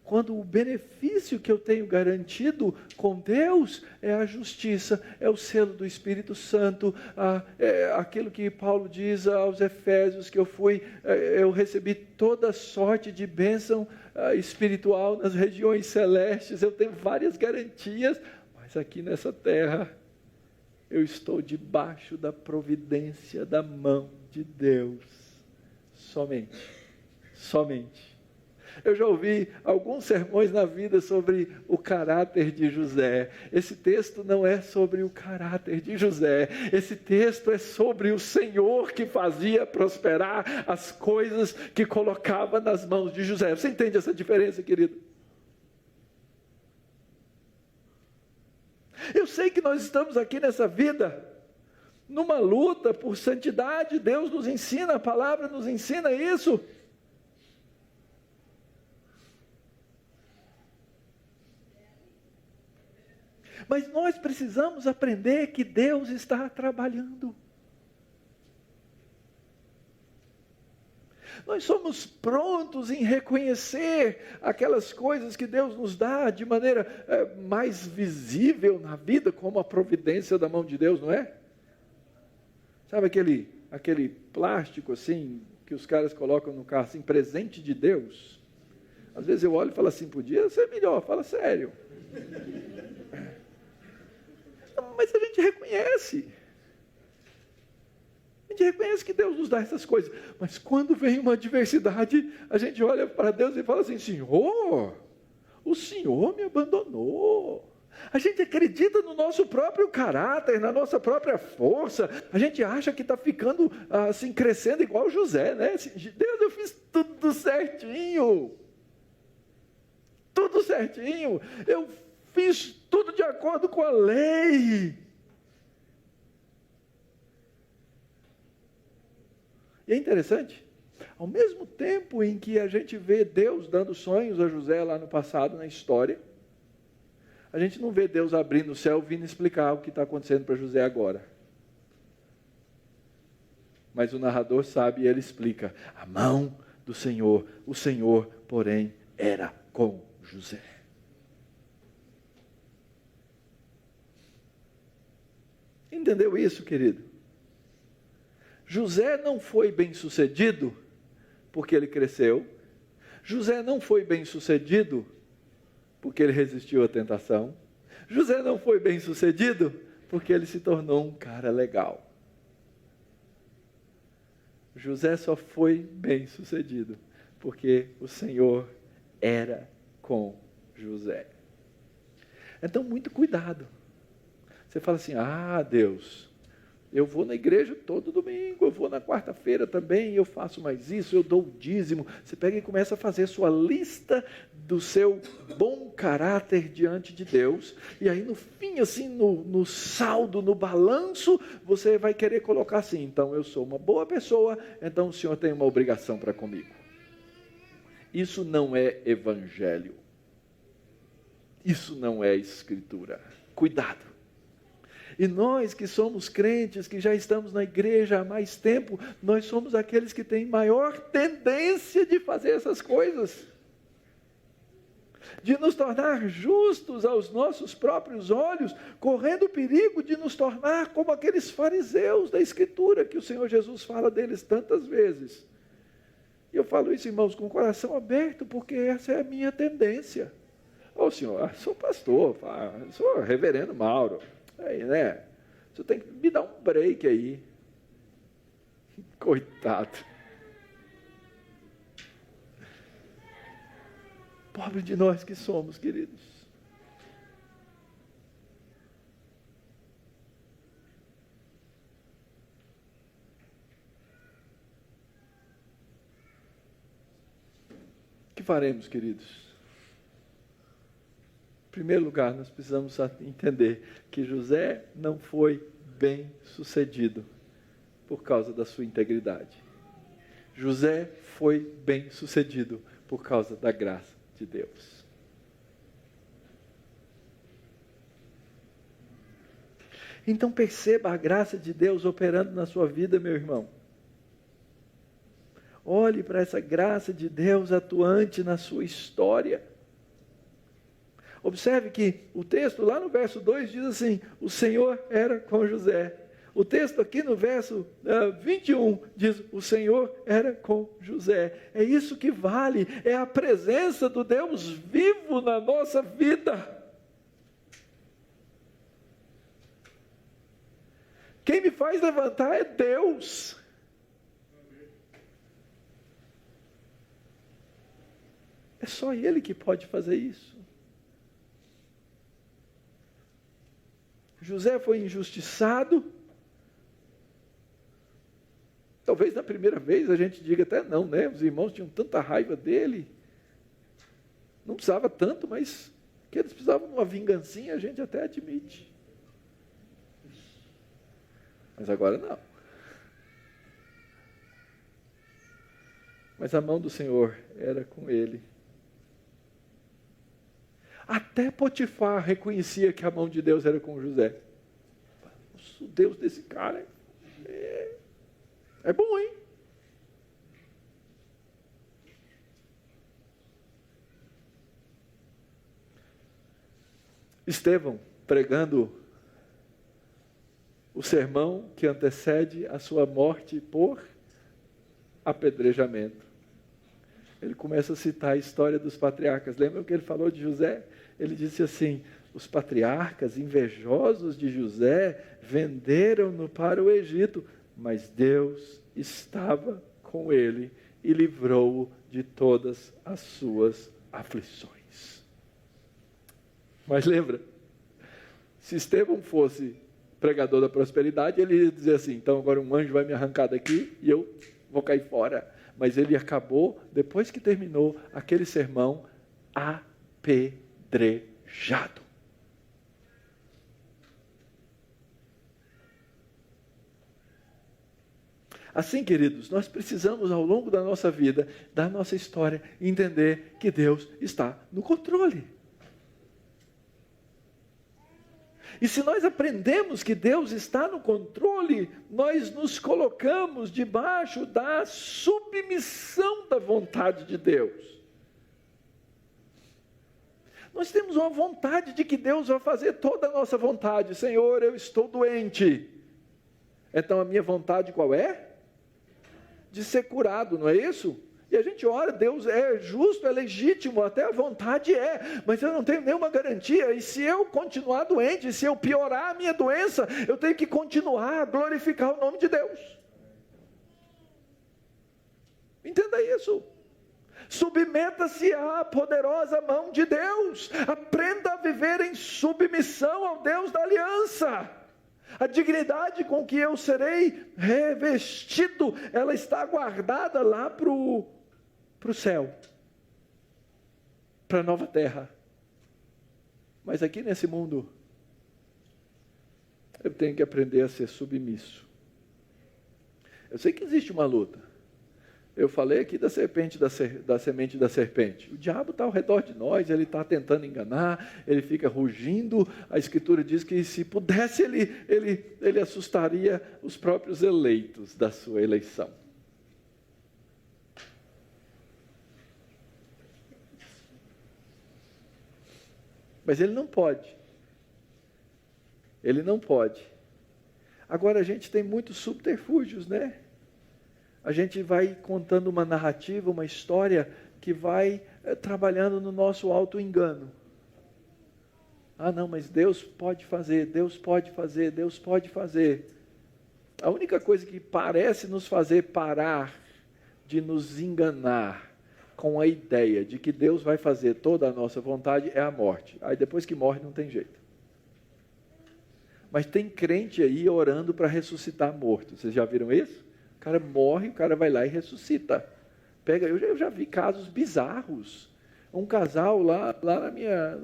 Quando o benefício que eu tenho garantido com Deus é a justiça, é o selo do Espírito Santo, é aquilo que Paulo diz aos Efésios, que eu recebi toda sorte de bênção espiritual nas regiões celestes, eu tenho várias garantias, mas aqui nessa terra, eu estou debaixo da providência da mão de Deus, somente. Eu já ouvi alguns sermões na vida sobre o caráter de José. Esse texto não é sobre o caráter de José. Esse texto é sobre o Senhor que fazia prosperar as coisas que colocava nas mãos de José. Você entende essa diferença, querido? Eu sei que nós estamos aqui nessa vida, numa luta por santidade. Deus nos ensina, a palavra nos ensina isso. Mas nós precisamos aprender que Deus está trabalhando. Nós somos prontos em reconhecer aquelas coisas que Deus nos dá de maneira mais visível na vida, como a providência da mão de Deus, não é? Sabe aquele plástico assim, que os caras colocam no carro, assim, presente de Deus? Às vezes eu olho e falo assim, podia ser melhor, fala sério. Mas a gente reconhece que Deus nos dá essas coisas, mas quando vem uma adversidade, a gente olha para Deus e fala assim, Senhor, o Senhor me abandonou. A gente acredita no nosso próprio caráter, na nossa própria força, a gente acha que está ficando assim, crescendo igual José, né? Deus, eu fiz tudo certinho, eu fiz tudo de acordo com a lei. E é interessante, ao mesmo tempo em que a gente vê Deus dando sonhos a José lá no passado, na história, a gente não vê Deus abrindo o céu vindo explicar o que está acontecendo para José agora. Mas o narrador sabe e ele explica, a mão do Senhor, o Senhor, porém, era com José. Entendeu isso, querido? José não foi bem-sucedido porque ele cresceu. José não foi bem-sucedido porque ele resistiu à tentação. José não foi bem-sucedido porque ele se tornou um cara legal. José só foi bem-sucedido porque o Senhor era com José. Então, muito cuidado. Você fala assim, Deus, eu vou na igreja todo domingo, eu vou na quarta-feira também, eu faço mais isso, eu dou o dízimo. Você pega e começa a fazer a sua lista do seu bom caráter diante de Deus, e aí no fim, assim, no saldo, no balanço, você vai querer colocar assim, então eu sou uma boa pessoa, então o Senhor tem uma obrigação para comigo. Isso não é evangelho. Isso não é escritura. Cuidado. E nós que somos crentes, que já estamos na igreja há mais tempo, nós somos aqueles que têm maior tendência de fazer essas coisas. De nos tornar justos aos nossos próprios olhos, correndo o perigo de nos tornar como aqueles fariseus da Escritura, que o Senhor Jesus fala deles tantas vezes. E eu falo isso, irmãos, com o coração aberto, porque essa é a minha tendência. Senhor, sou pastor, sou reverendo Mauro. Aí, né? Você tem que me dar um break aí. Coitado. Pobre de nós que somos, queridos. O que faremos, queridos? Em primeiro lugar, nós precisamos entender que José não foi bem sucedido por causa da sua integridade. José foi bem sucedido por causa da graça de Deus. Então perceba a graça de Deus operando na sua vida, meu irmão. Olhe para essa graça de Deus atuante na sua história. Observe que o texto lá no verso 2 diz assim: o Senhor era com José. O texto aqui no verso 21 diz: o Senhor era com José. É isso que vale, é a presença do Deus vivo na nossa vida. Quem me faz levantar é Deus. É só Ele que pode fazer isso. José foi injustiçado. Talvez na primeira vez a gente diga até não, né? Os irmãos tinham tanta raiva dele. Não precisava tanto, mas que eles precisavam de uma vingancinha, a gente até admite. Mas agora não. Mas a mão do Senhor era com ele. Até Potifar reconhecia que a mão de Deus era com José. O Deus desse cara é bom, hein? Estevão, pregando o sermão que antecede a sua morte por apedrejamento. Ele começa a citar a história dos patriarcas. Lembram que ele falou de José? Ele disse assim: os patriarcas, invejosos de José, venderam-no para o Egito, mas Deus estava com ele e livrou-o de todas as suas aflições. Mas lembra, se Estevão fosse pregador da prosperidade, ele ia dizer assim: então agora um anjo vai me arrancar daqui e eu vou cair fora. Mas ele acabou, depois que terminou aquele sermão, apedrejado. Assim, queridos, nós precisamos ao longo da nossa vida, da nossa história, entender que Deus está no controle. E se nós aprendemos que Deus está no controle, nós nos colocamos debaixo da submissão da vontade de Deus. Nós temos uma vontade de que Deus vai fazer toda a nossa vontade. Senhor, eu estou doente. Então a minha vontade qual é? De ser curado, não é isso? E a gente ora, Deus é justo, é legítimo, até a vontade mas eu não tenho nenhuma garantia, e se eu continuar doente, se eu piorar a minha doença, eu tenho que continuar a glorificar o nome de Deus. Entenda isso. Submeta-se à poderosa mão de Deus, aprenda a viver em submissão ao Deus da aliança. A dignidade com que eu serei revestido, ela está guardada lá para o céu, para a nova terra. Mas aqui nesse mundo, eu tenho que aprender a ser submisso. Eu sei que existe uma luta. Eu falei aqui da serpente, da semente da serpente. O diabo está ao redor de nós, ele está tentando enganar, ele fica rugindo. A Escritura diz que se pudesse, ele assustaria os próprios eleitos da sua eleição. Mas ele não pode. Ele não pode. Agora a gente tem muitos subterfúgios, né? A gente vai contando uma narrativa, uma história que vai trabalhando no nosso auto-engano. Ah, não, mas Deus pode fazer, Deus pode fazer, Deus pode fazer. A única coisa que parece nos fazer parar de nos enganar com a ideia de que Deus vai fazer toda a nossa vontade é a morte. Aí depois que morre não tem jeito. Mas tem crente aí orando para ressuscitar morto. Vocês já viram isso? O cara morre, o cara vai lá e ressuscita. Eu já vi casos bizarros. Um casal lá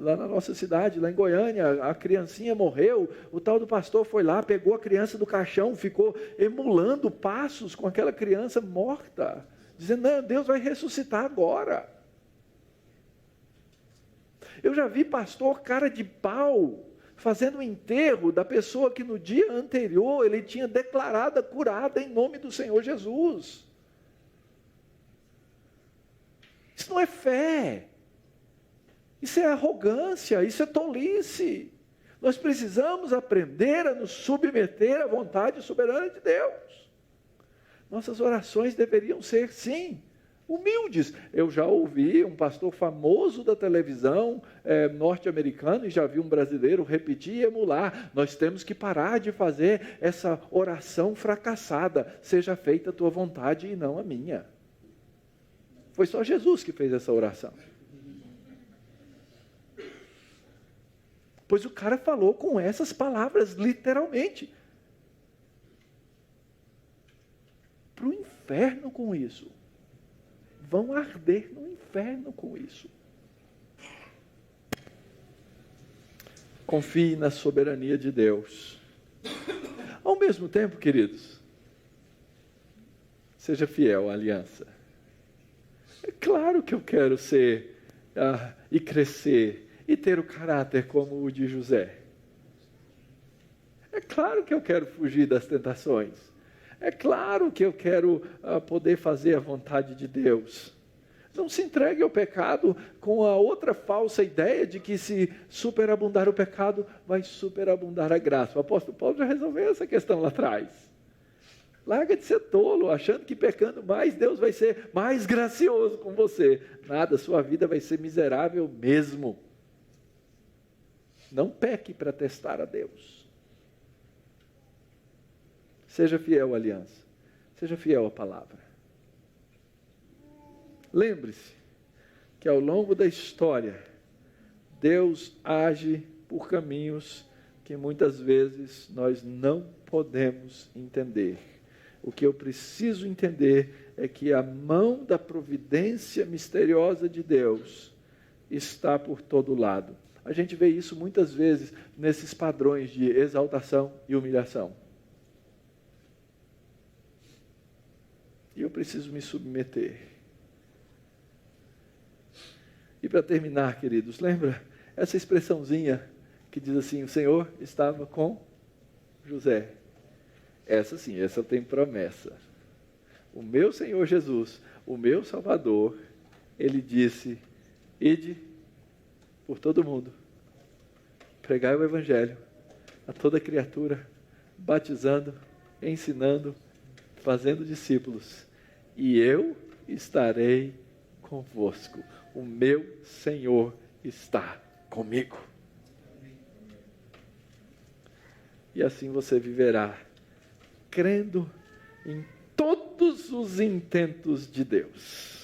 na nossa cidade, lá em Goiânia, a criancinha morreu, o tal do pastor foi lá, pegou a criança do caixão, ficou emulando passos com aquela criança morta, dizendo, não, Deus vai ressuscitar agora. Eu já vi pastor cara de pau fazendo um enterro da pessoa que no dia anterior ele tinha declarado curada em nome do Senhor Jesus. Isso não é fé, isso é arrogância, isso é tolice. Nós precisamos aprender a nos submeter à vontade soberana de Deus. Nossas orações deveriam ser, sim, humildes. Eu já ouvi um pastor famoso da televisão norte-americano, e já vi um brasileiro repetir e emular: nós temos que parar de fazer essa oração fracassada, seja feita a tua vontade e não a minha. Foi só Jesus que fez essa oração. Pois o cara falou com essas palavras, literalmente. Para o inferno com isso. Vão arder no inferno com isso. Confie na soberania de Deus. Ao mesmo tempo, queridos, seja fiel à aliança. É claro que eu quero ser e crescer e ter o caráter como o de José. É claro que eu quero fugir das tentações. É claro que eu quero poder fazer a vontade de Deus. Não se entregue ao pecado com a outra falsa ideia de que se superabundar o pecado, vai superabundar a graça. O apóstolo Paulo já resolveu essa questão lá atrás. Larga de ser tolo, achando que pecando mais, Deus vai ser mais gracioso com você. Nada, sua vida vai ser miserável mesmo. Não peque para testar a Deus. Seja fiel à aliança. Seja fiel à palavra. Lembre-se que ao longo da história, Deus age por caminhos que muitas vezes nós não podemos entender. O que eu preciso entender é que a mão da providência misteriosa de Deus está por todo lado. A gente vê isso muitas vezes nesses padrões de exaltação e humilhação. E eu preciso me submeter. E para terminar, queridos, lembra essa expressãozinha que diz assim: o Senhor estava com José. Essa sim, essa tem promessa. O meu Senhor Jesus, o meu Salvador, Ele disse: ide por todo mundo, pregai o Evangelho a toda criatura, batizando, ensinando, fazendo discípulos, e eu estarei convosco. O meu Senhor está comigo. E assim você viverá, crendo em todos os intentos de Deus.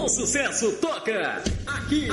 O sucesso toca aqui.